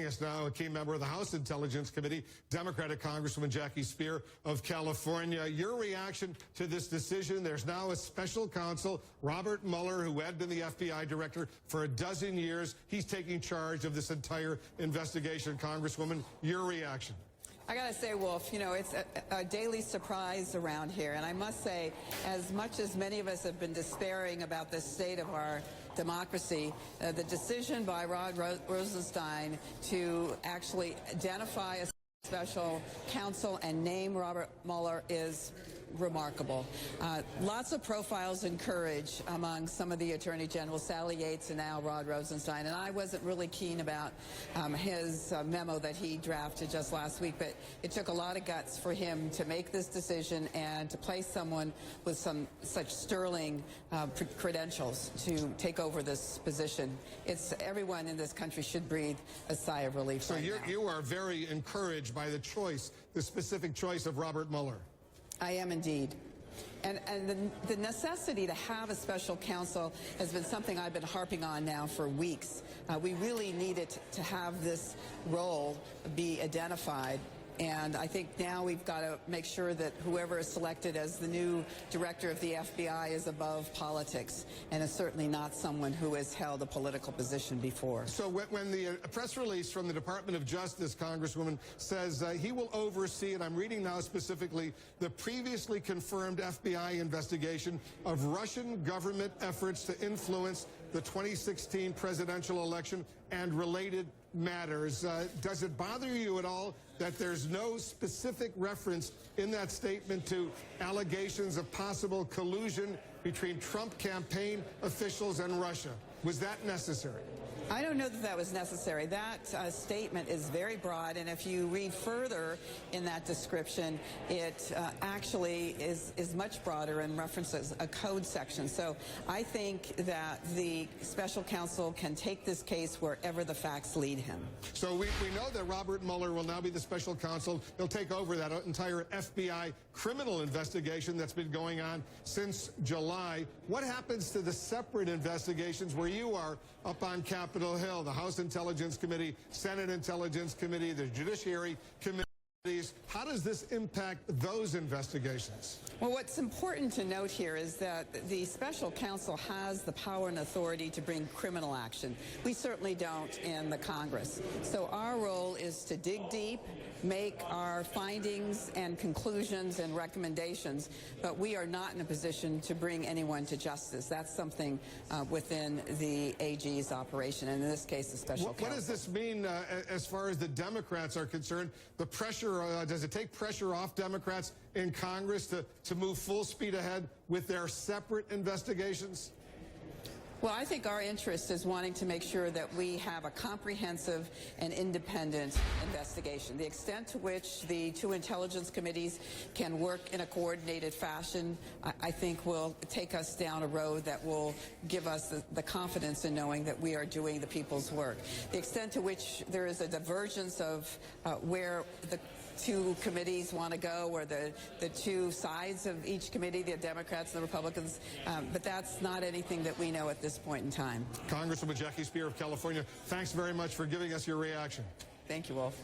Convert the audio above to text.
Joining us now, a key member of the House Intelligence Committee, Democratic Congresswoman Jackie Speier of California. Your reaction to this decision? There's now a special counsel, Robert Mueller, who had been the FBI director for a dozen years. He's taking charge of this entire investigation. Congresswoman, your reaction? I gotta say, Wolf, you know, it's a daily surprise around here. And I must say, as much as many of us have been despairing about the state of our democracy, the decision by Rod Rosenstein to actually identify a special counsel and name Robert Mueller is remarkable. Lots of profiles and courage among some of the attorney generals, Sally Yates and now Rod Rosenstein. And I wasn't really keen about his memo that he drafted just last week, but it took a lot of guts for him to make this decision and to place someone with some such sterling credentials to take over this position. Everyone in this country should breathe a sigh of relief. So you are very encouraged by the choice, the specific choice of Robert Mueller. I am indeed. And the necessity to have a special counsel has been something I've been harping on now for weeks. We really needed to have this role be identified. And I think now we've got to make sure that whoever is selected as the new director of the FBI is above politics and is certainly not someone who has held a political position before. So when the press release from the Department of Justice, Congresswoman, says he will oversee, and I'm reading now specifically, the previously confirmed FBI investigation of Russian government efforts to influence the 2016 presidential election and related matters. Does it bother you at all that there's no specific reference in that statement to allegations of possible collusion between Trump campaign officials and Russia? Was that necessary? I don't know that that was necessary. That statement is very broad, and if you read further in that description, it actually is much broader and references a code section. So I think that the special counsel can take this case wherever the facts lead him. So we know that Robert Mueller will now be the special counsel. He'll take over that entire FBI criminal investigation that's been going on since July. What happens to the separate investigations where you are up on Capitol Hill, the House Intelligence Committee, Senate Intelligence Committee, the Judiciary Committees? How does this impact those investigations? Well, what's important to note here is that the special counsel has the power and authority to bring criminal action. We certainly don't in the Congress. So our role is to dig deep, make our findings and conclusions and recommendations, but we are not in a position to bring anyone to justice. That's something within the AG's operation, and in this case, the special counsel. What does this mean as far as the Democrats are concerned? The pressure, does it take pressure off Democrats in Congress to move full speed ahead with their separate investigations? Well, I think our interest is wanting to make sure that we have a comprehensive and independent investigation. The extent to which the two intelligence committees can work in a coordinated fashion, I think will take us down a road that will give us the confidence in knowing that we are doing the people's work. The extent to which there is a divergence of where the two committees want to go, or the two sides of each committee, the Democrats and the Republicans, but that's not anything that we know at this point in time. Congresswoman Jackie Speier of California, thanks very much for giving us your reaction. Thank you, Wolf.